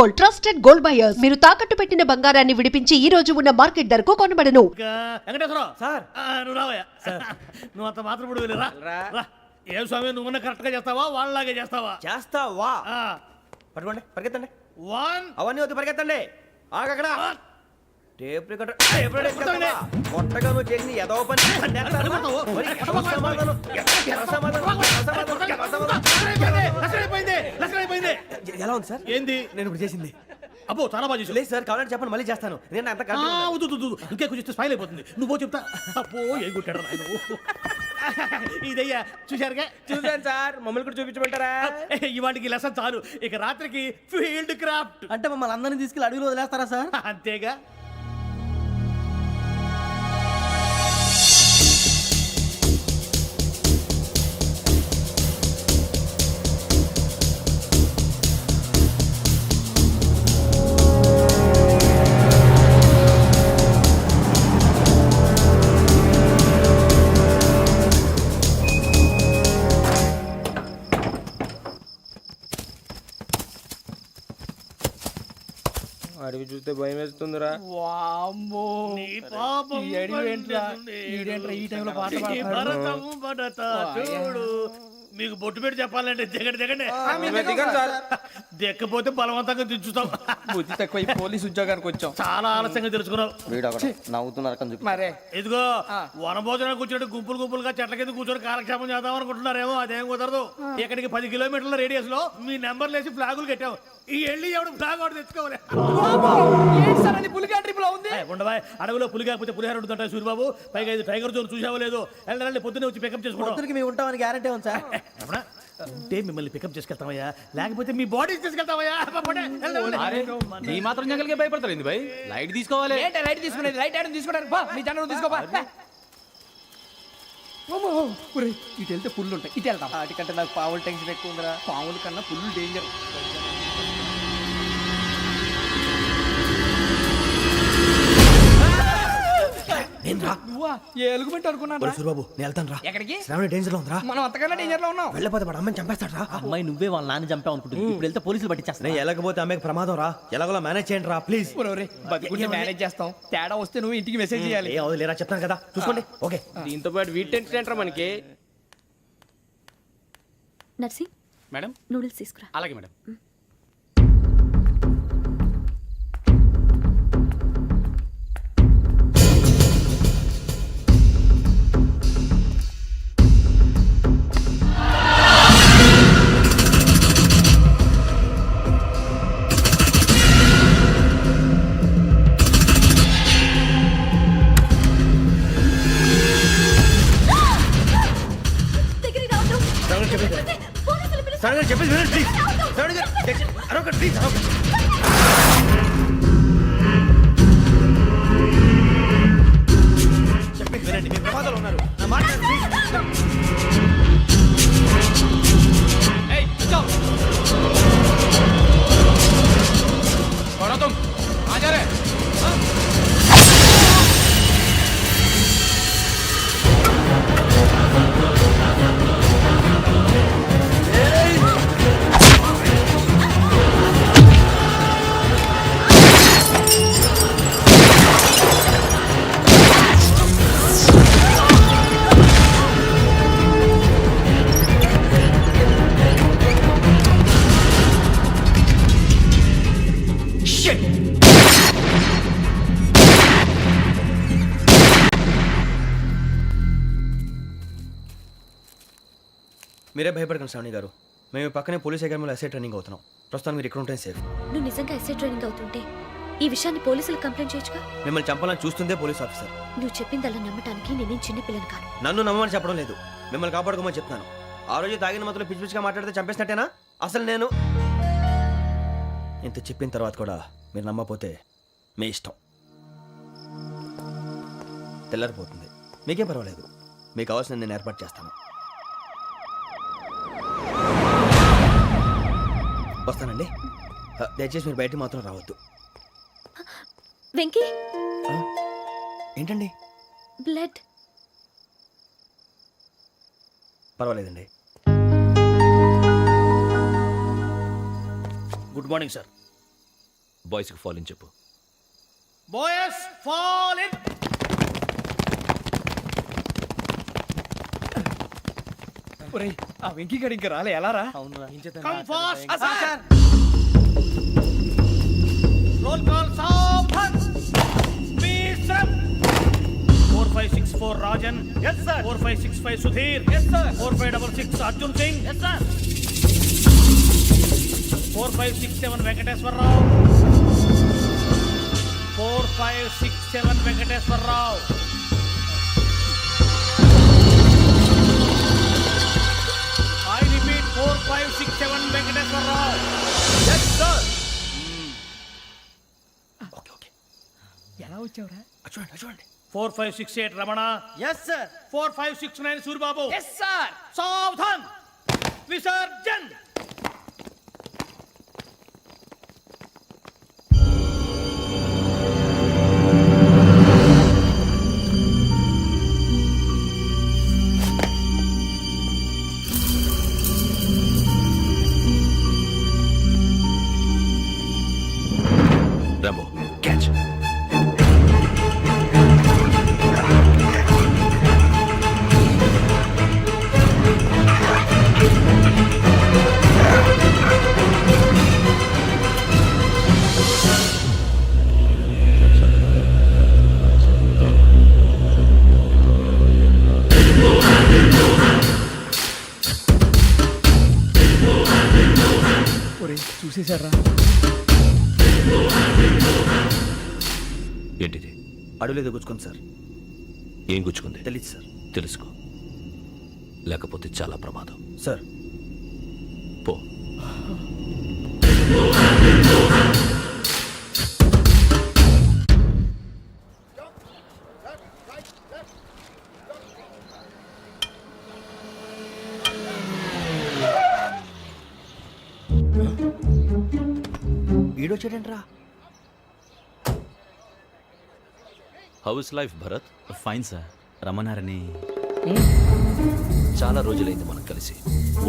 Gold, trusted gold buyers. మీరు తాకట్టు పెట్టిన బంగారాన్ని విడిపించి ఈ రోజు ఉన్న మార్కెట్ ధరకు కొనబడను. వెంకటేశ్వరరావు సార్. నువ్వు రావయ్యా. నువ్వు అంత మాత్రం ఇప్పుడు వెళ్ళి రా. ఏం స్వామి నువ్వు కరెక్ట్ గా చేస్తావా వాళ్ళలాగే చేస్తావా? చేస్తావా? పట్టుకోండి, పరిగెత్తండి. వన్ అవన్నీ వద్దు, పరిగెత్తండి. ఆగక్కడ టేప్ రికార్డర్ కొట్టగా నువ్వు చేసిన ఏదో పని ఎలా ఉంది సార్? ఏంది నేను ఇప్పుడు చేసింది? అబ్బో చాలా బాగా చేసావు. లేదు సార్, కావాలంటే చెప్పండి, మళ్ళీ చేస్తాను. నేను అంత ఇంకే కొంచెం స్మైల్ అయిపోతుంది. నువ్వు చెప్తా. అబ్బో ఏ కొట్టాడు ఆయన. ఇదయ్యా చూశారుగా? చూసాను సార్. మమ్మల్ని కూడా చూపించమంటారా? ఇవాటికి లెసన్ చాలు. ఇక రాత్రికి ఫీల్డ్ క్రాఫ్ట్. అంటే మమ్మల్ని అందరినీ తీసుకెళ్ళి అడుగులో వదిలేస్తారా సార్? అంతేగా. అడవి చూస్తే భయం వేస్తుందిరా. నీ పాపం ఈ టైంలో పాట భరతం భరత చూడు. మీకు బొట్టు పెట్టి చెప్పాలంటే దిగండి. దిక్కపోతే బలవంతంగా దించుతాం. బుద్ధి తక్కువ పోలీస్ ఉద్యోగానికి వచ్చాం. చాలా ఆలస్యంగా తెలుసుకున్నావు. మరే ఇదిగో వనభోజనానికి కూర్చోండి. గుంపులుగా చెట్ల కింద కూర్చొని కాలక్షేపం చేద్దాం అనుకుంటున్నారేమో. అదేం కుదరదు. ఇక్కడికి 10 కిలోమీటర్ల రేడియస్ లో మీ నెంబర్లు వేసి ఫ్లాగులు కట్టాం. ఈ వెళ్ళి ఎవడు ఫ్లాగ్ ఒకటి తెచ్చుకోవాలి. ఉండవా? అడవిలో పులి కాకపోతే పులిహార ఉంటుంటాయి సూర్యబాబు. పైగా ఇది టైగర్ జోన్ చూసావో లేదో. వెళ్ళండి పొద్దున్నే వచ్చి పికప్ చేసుకుంటాం. మేము ఉంటామని గ్యారంటీ ఉంది సార్. ఉంటే మిమ్మల్ని పికప్ చేసుకెళ్తామయ్యా, లేకపోతే మీ బాడీ తీసుకెళ్తామయ్యా. ఈ మాత్రం జంగల్కే భయపడతారు ఏంది భయ్? లైట్ తీసుకోవాలి. లైట్ తీసుకునేది లైట్ ఆడని తీసుకోవడానికి బా మీ జనం తీసుకోబా. ఇటు వెళ్తే పుల్లు ఉంటాయి, ఇటు వెళ్తాం. వాటికంటే నాకు పావులు టెన్షన్ ఎక్కువ ఉందిరా. పాముల కన్నా పుల్లు డేంజర్. నువ్వా ఏ ఎలుగుబెట్టి అనుకున్నాను. సూర్యబాబు నేను వెళ్తాను రా. ఎక్కడికి? శ్రావణి డేంజర్ లో ఉందిరా. మనం అంతకన్నా డేంజర్ లో ఉన్నాం. వెళ్ళపోతే వాడు అమ్మని చంపేస్తాడు రా. అమ్మాయి నువ్వే వాళ్ళ నాన్న చంపావు అనుకుంటుంది. ఇప్పుడు వెళ్తే పోలీసులు పట్టించేస్తా. నేను వెళ్ళకపోతే అమ్మాయికి ప్రమాదం రా. ఎలాగోలా మేనేజ్ చేయండి రా ప్లీజ్. బతుకుంటే మేనేజ్ చేస్తాం. తేడా వస్తే నువ్వు ఇంటికి మెసేజ్ చేయాలి. ఏ లేరా చెప్తాను కదా, చూసుకోండి. ఓకే. దీంతో పాటు వీటి టెన్షన్ ఏంట్రా మనకి? నర్సి మేడం నూడిల్స్ తీసుకురా. అలాగే మేడం. చెప్పేసి ప్లీజ్. శ్రావణి గారు అరొక ప్లీజ్. చెప్పేసి వినండి, మీరు ప్రమాదాలు ఉన్నారు. నా మాట ప్లీజ్. మీరే భయపడకండి శ్రావణి గారు. మేము పక్కనే పోలీస్ అకాడమీలో ఎస్ఐ ట్రైనింగ్ అవుతున్నాం. ప్రస్తుతం మీరు ఇక్కడ ఉంటే సేఫ్. నువ్వు నిజంగా ఎస్ఐ ట్రైనింగ్ అవుతుంటే ఈ విషయాన్ని పోలీసులకు కంప్లైంట్ చేయొచ్చుగా. మిమ్మల్ని చంపాలని చూస్తుందే పోలీస్ ఆఫీసర్. నువ్వు చెప్పిందల్లా నమ్మటానికి నేనేం చిన్న పిల్లని కాను. నన్ను నమ్మమని చెప్పడం లేదు, మిమ్మల్ని కాపాడుకోమని చెప్తున్నాను. ఆ రోజు తాగిన మొత్తం పిచ్చి పిచ్చిగా మాట్లాడితే చంపేసినట్టేనా? అసలు నేను ఇంత చెప్పిన తర్వాత కూడా మీరు నమ్మపోతే మీ ఇష్టం. తెల్లరిపోతుంది, మీకేం పర్వాలేదు. మీకు కావాల్సిన నేను ఏర్పాటు చేస్తాను. వస్తానండి. దయచేసి మీరు బయటికి మాత్రం రావద్దు. వెంకీ ఏంటండి? బ్లడ్. పర్వాలేదండి. Good morning sir. బాయ్స్కి ఫాల్ ఇన్ చెప్పు. Boys fall in. ఒరేయ్ ఆ వెంకీ గడి ఇంకా రాలే ఎలా రా కమ్ ఫాస్ట్. రోల్ కాల్ సావధాన్. Speed run. 4564 Rajan. yes sir. 4565 Sudheer. yes sir. 4566 Arjun Singh. yes sir. 4567 Venkateswararao. 4567 Venkateswararao. I repeat 4567 Venkateswararao. yes sir. ఎలా వచ్చావురా? చూడండి 4568 Ramana. Yes sir. 4569 Suribabu. Yes sir. సావధాన్. విసర్జన్. Rambo catch. ఒరేయ్ చూసేశారా? ఏంటిది? అడవిలో గుచ్చుకుంది సార్. ఏం గుచ్చుకుంది? తెలీదు సార్. తెలుసుకో, లేకపోతే చాలా ప్రమాదం. సార్ పో. ఈడొచ్చాడంట్రా. How is life Bharat? Fine sir. రమ్మన్నారని. చాలా రోజులైంది మనం కలిసి.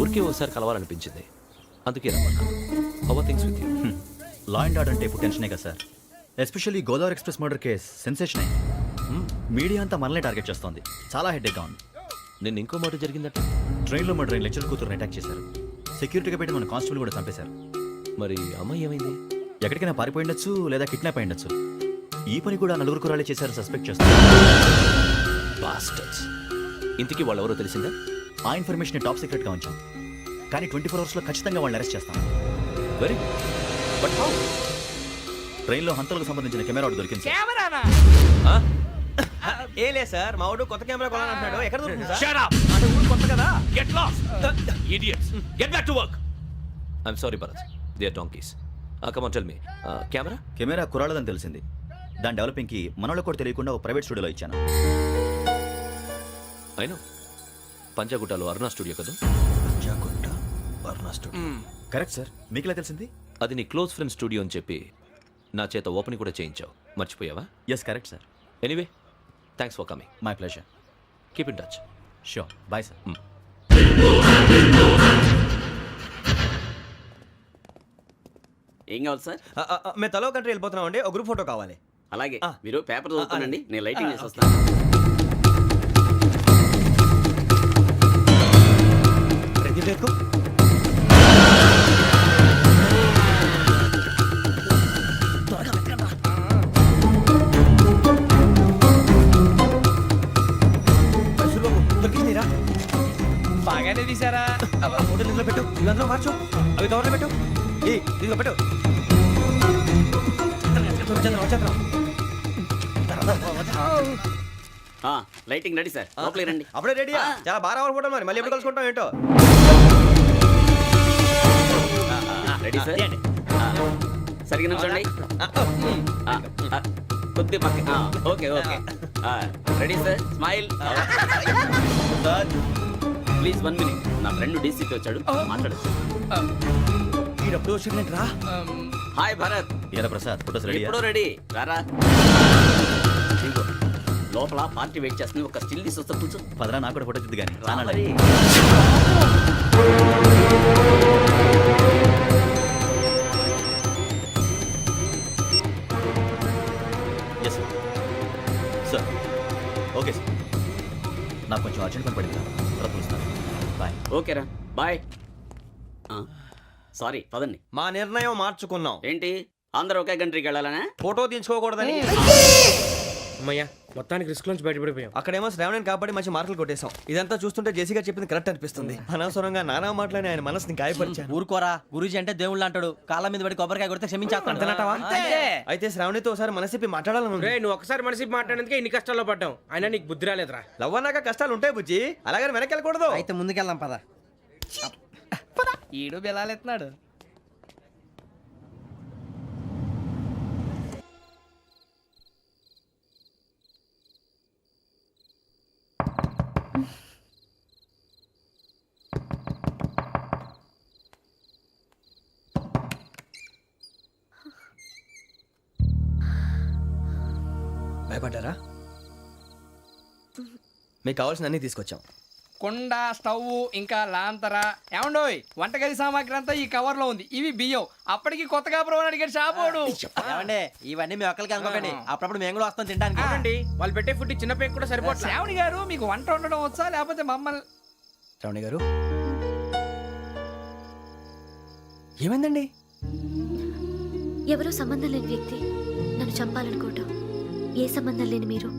ఊరికే ఒకసారి కలవాలనిపించింది, అందుకే రమ్మన్నా. How are things with you? Law and order అంటే ఇప్పుడు టెన్షనే కదా sir. Especially Godavari express murder case sensation అయింది. మీడియా అంతా మనల్ని టార్గెట్ చేస్తోంది. చాలా హెడ్ఏక్గా ఉంది. నిన్న ఇంకో మాట జరిగిందట. ట్రైన్లో మా ట్రైన్ లెక్చర్ కూతురుని అటాక్ చేశారు. సెక్యూరిటీగా పెట్టి మన కానిస్టేబుల్ కూడా చంపేశారు. మరి అమ్మాయి ఏమైంది? ఎక్కడికైనా పారిపోయి ఉండొచ్చు, లేదా కిడ్నాప్ అయి ఉండొచ్చు. ఈ పని కూడా నలుగురు కురాలే చేశారు సస్పెక్ట్ చేస్తారు. బాస్టర్స్. ఇంతకీ వాళ్ళెవరో తెలిసిందా? ఆ ఇన్ఫర్మేషన్ టాప్ సీక్రెట్గా ఉంచాం, కానీ 24 అవర్స్లో ఖచ్చితంగా వాళ్ళని అరెస్ట్ చేస్తాం. Very good. But how? ట్రైన్లో హంతలకు సంబంధించిన కెమెరా ఒకటి దొరికింది సార్. కెమెరానా? ఏ లే సార్, మా వాడు కొత్త కెమెరా కొనాలంటున్నాడు. ఎక్కడ దొరుకుతుంది సార్? Shut up! అంటే ఊరు కొత్త కదా. Get lost! Idiots! Get back to work! I'm sorry, Bharat. They are donkeys. Come on, tell me. Camera? Camera కురాలదని తెలిసింది. దాని డెవలపింగ్కి మనలో కూడా తెలియకుండా ఒక ప్రైవేట్ స్టూడియోలో ఇచ్చాను. I know. పంజాగుట్టలో అరుణా స్టూడియో కదా? Panjagutta Aruna studio. Correct sir. మీకు ఎలా తెలిసింది? అది నీ క్లోజ్ ఫ్రెండ్ స్టూడియో అని చెప్పి నా చేత ఓపెనింగ్ కూడా చేయించావు. మర్చిపోయావా? Yes correct sir. Anyway, thanks for coming. My pleasure. Keep in touch. Sure. Bye sir. ఏం కావాలి సార్? మేము తలో కంట్రీ వెళ్ళిపోతున్నాం అండి. ఒక గ్రూప్ ఫోటో కావాలి. అలాగే మీరు పేపర్ చదువుతానండి, నేను లైటింగ్ చేసి వస్తాను. బాగానే తీసారా? ఫోటో ఇందులో పెట్టు, ఇవంతా మార్చు, అవి కవర్లో పెట్టు. ఏ దీనిలో పెట్టు. లైటింగ్ రెడీ సార్, లోపలికి రండి. అప్పుడే రెడీ? చాలా బాగా రావాలి ఫోటో. మరి మళ్ళీ ఎప్పుడు కలుసుకుంటాం ఏంటో. Ready sir. సరిగ్గా నిల్చోండి. కొద్ది పక్క. Okay okay. Ready sir. Smile. Please 1 minute. నా ఫ్రెండ్ డీసీపీ వచ్చాడు, మాట్లాడచ్చు. ఈడప్పుడు వచ్చిందంటరా. హాయ్ భరత్. ఏరా ప్రసాద్, ఫోటోస్ రెడీ? ఎప్పుడో రెడీ. రారా. ఇదిగో, లోపల పార్టీ వెయిట్ చేస్తుంది. ఒక స్టిల్ తీసి వస్తా, కూర్చో. పదరా, నాకు కూడా ఫోటో చూద్దు కానీ. రా మరి. Yes sir. Sir okay sir. నాకు కొంచెం అర్జెంట్ పని పడింది, తర్వాత పిలుస్తాను. బాయ్. ఓకేరా బాయ్. సారీ పదండి. మా నిర్ణయం మార్చుకున్నాం. ఏంటి అందరూ ఒకే కంట్రీకి వెళ్ళాలనే? ఫోటో తీసుకోకూడదని. అమ్మయ్యా మొత్తానికి రిస్క్ నుంచి బయటపడిపోయాం. అక్కడేమో శ్రావణిని కాబట్టి మంచి మార్కులు కొట్టేశాం. ఇదంతా చూస్తుంటే జేసీగా చెప్పింది కరెక్ట్ అనిపిస్తుంది. అనవసరంగా నానా మాటలని ఆయన మనసుని గాయపరిచాను. ఊరుకోరా, గురూజీ అంటే దేవుళ్ళు అంటాడు. కాళ్ళ మీద పడి కొబ్బరికాయ కొడితే క్షమించేస్తాడు. అయితే శ్రావణితో ఒకసారి మనసిప్పి మాట్లాడాలను. రే నువ్వు ఒకసారి మనసి మాట్లాడేందుకే ఇన్ని కష్టాల్లో పడ్డాం. అయినా నీకు బుద్ధి రాలేదురా. లవ్ అన్నాక కష్టాలు ఉంటాయి బుజ్జి, అలాగని వెనక్కి వెళ్ళకూడదు. అయితే ముందుకెళ్దాం పద. ఈడు బెలాలెత్తున్నాడు. భయపడ్డారా? మీకు కావాల్సిన అన్ని తీసుకొచ్చాం. కుండ, స్టవ్, ఇంకా లాంతర. ఏమండోయ్ వంటగది సామాగ్రి అంతా ఈ కవర్ లో ఉంది. ఇవి బియ్యం. అప్పటికి కొత్తగా బ్రౌన్ అడిగాడు షాపోడు. ఏమండి ఇవన్నీ మీ ఒక్కరికి అనుకోకండి, అప్పుడప్పుడు మేము కూడా వస్తాం తినడానికి. అవునండి, వాళ్ళు పెట్టే ఫుడ్ చిన్న పేరు కూడా సరిపోతుంది. శ్రావణి గారు మీకు వంట వండడం వచ్చా లేకపోతే మమ్మల్ని? శ్రావణి గారు ఏమైందండి? ఎవరో సంబంధం లేని వ్యక్తి నన్ను చంపాలనుకోవటం, ఏ సంబంధం లేని మీరు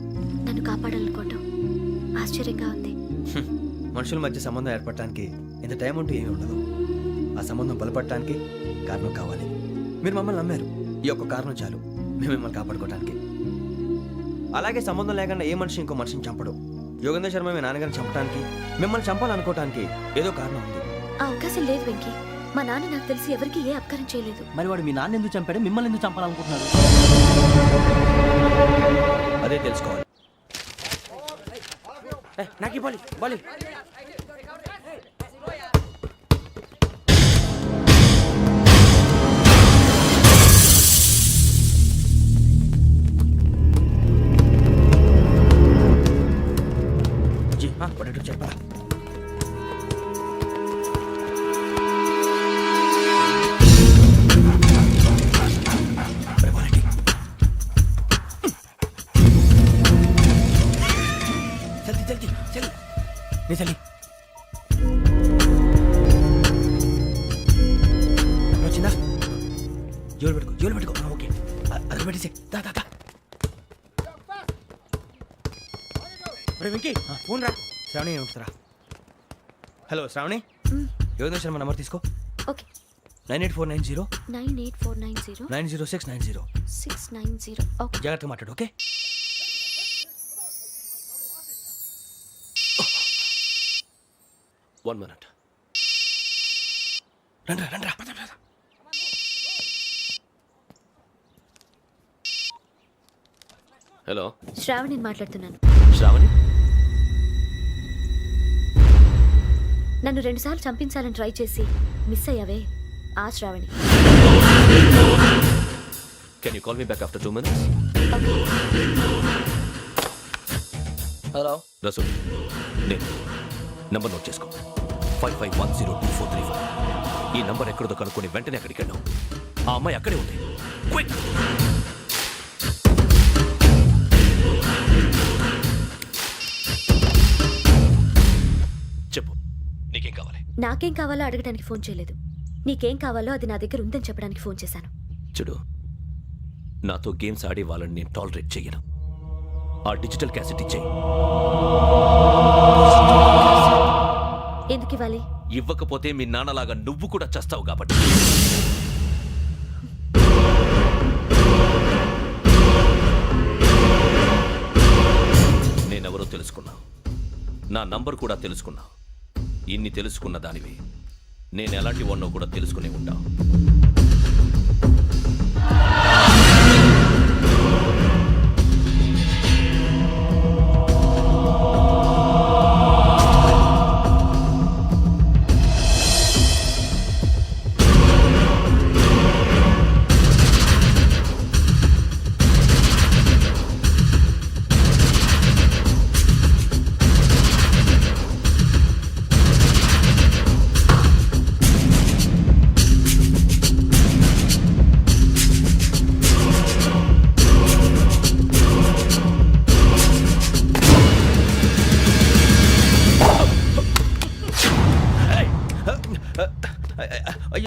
నన్ను కాపాడాలనుకోవటం ఆశ్చర్యంగా ఉంది. మనుషుల మధ్య సంబంధం ఏర్పడటానికి ఇంత టైం ఉంటూ ఏమీ ఉండదు. ఆ సంబంధం బలపడటానికి కారణం కావాలి. మీరు మమ్మల్ని నమ్మారు, ఈ ఒక్క కారణం చాలు మేము మిమ్మల్ని కాపాడుకోవటానికి. అలాగే సంబంధం లేకుండా ఏ మనిషి ఇంకో మనిషిని చంపడు. యోగేంద్ర శర్మ మీ నాన్నగారిని చంపడానికి, మిమ్మల్ని చంపాలనుకోవటానికి ఏదో కారణం ఉంది. ఆ అవకాశం లేదు వెంకీ. మా నాన్న నాకు తెలిసి ఎవరికి ఏ అపకారం చేయలేదు. మరి వాడు మీ నాన్న ఎందుకు చంపాడు, మిమ్మల్ని ఎందుకు చంపాలనుకుంటున్నాడు? అదే తెలుసుకోవాలి. నాకు బాలి బాలి. చెప్పరా? చలి వచ్చిందా? జోలు పెట్టుకో. ఓకే, అది పెట్టేసి వెంకీ ఫోన్ రా. శ్రావణి ఏమిటరా? హలో శ్రావణి, యోగేంద్ర శర్మ నెంబర్ తీసుకో. ఓకే. 98490 98490 90690. 690. ఓకే. జాగ్రత్తగా మాట్లాడు. ఓకే. One minute. రండ్రా. హలో, శ్రావణిని మాట్లాడుతున్నాను. శ్రావణి. నన్ను 2 సార్లు చంపించాలని ట్రై చేసి మిస్ అయ్యావే, ఆ Shravani. Can you call me back after 2 minutes? Hello Rasool, నేను నంబర్ నోట్ చేసుకో. 55102435. ఈ నంబర్ ఎక్కడదో కనుక్కొని వెంటనే అక్కడికి వెళ్ళాం. ఆ అమ్మాయి అక్కడే ఉంది. క్విక్. చెప్పు, నీకేం కావాలి? నాకేం కావాలో అడగడానికి ఫోన్ చేయలేదు. నీకేం కావాలో అది నా దగ్గర ఉందని చెప్పడానికి ఫోన్ చేశాను. చూడు, నాతో గేమ్స్ ఆడే వాళ్ళని నేను టాలరేట్ చెయ్యను. ఆ డిజిటల్ క్యాసెట్ ఇచ్చేయి. ఎందుకు ఇవ్వాలి? ఇవ్వకపోతే మీ నాన్నలాగా నువ్వు కూడా చస్తావు కాబట్టి. నేనెవరో తెలుసుకున్నావు, నా నంబర్ కూడా తెలుసుకున్నావు. ఇన్ని తెలుసుకున్న దానివి నేను ఎలాంటి వాడినో కూడా తెలుసుకునే ఉంటావు.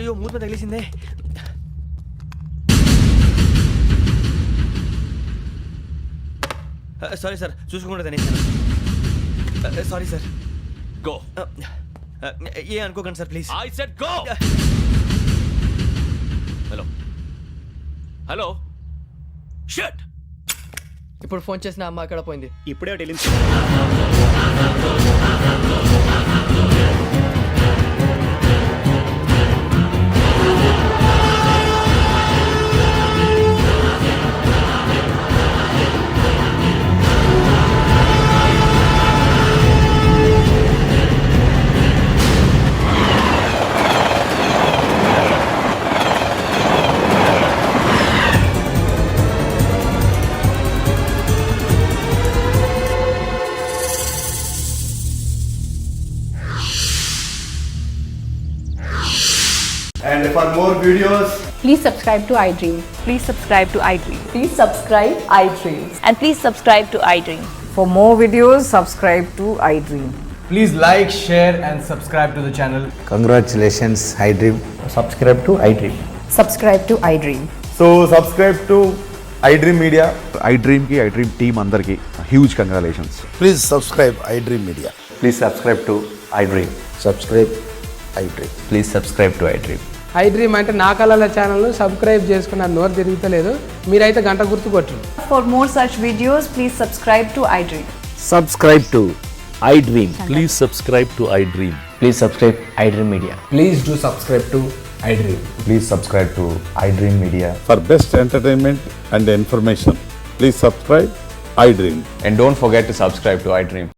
అయ్యో మూత మీద తగిలేసిందే. సారీ సార్, చూసుకోకుండా తినేసాను. Sorry sir. గో. ఏ అనుకోకండి sir please. I said go. Hello hello shut. ఇప్పుడు ఫోన్ చేసిన అమ్మ అక్కడ పోయింది. ఇప్పుడే వెళ్ళింది. And for more videos, Please subscribe to iDream. Please subscribe to iDream. Please subscribe iDream. And please subscribe to iDream. For more videos, subscribe to iDream. please like, share, and subscribe to the channel. Congratulations iDream. Subscribe to iDream. Subscribe to iDream. So subscribe to iDream Media. iDream కి iDream team అందరికి huge congratulations. Please subscribe iDream Media. Please subscribe to iDream. Subscribe iDream. Please subscribe to iDream. iDream అంటే నా కళల channel subscribe చేసుకున్న నోరు తిరుగుతలేదు. మీరైతే గంట గుర్తు కొట్టండి. For more such videos, please subscribe to iDream. Subscribe to iDream. Please subscribe to iDream. Please subscribe iDream Media. Please do subscribe to iDream. Please subscribe to iDream media. For best entertainment and information, please subscribe iDream. And don't forget to subscribe to iDream.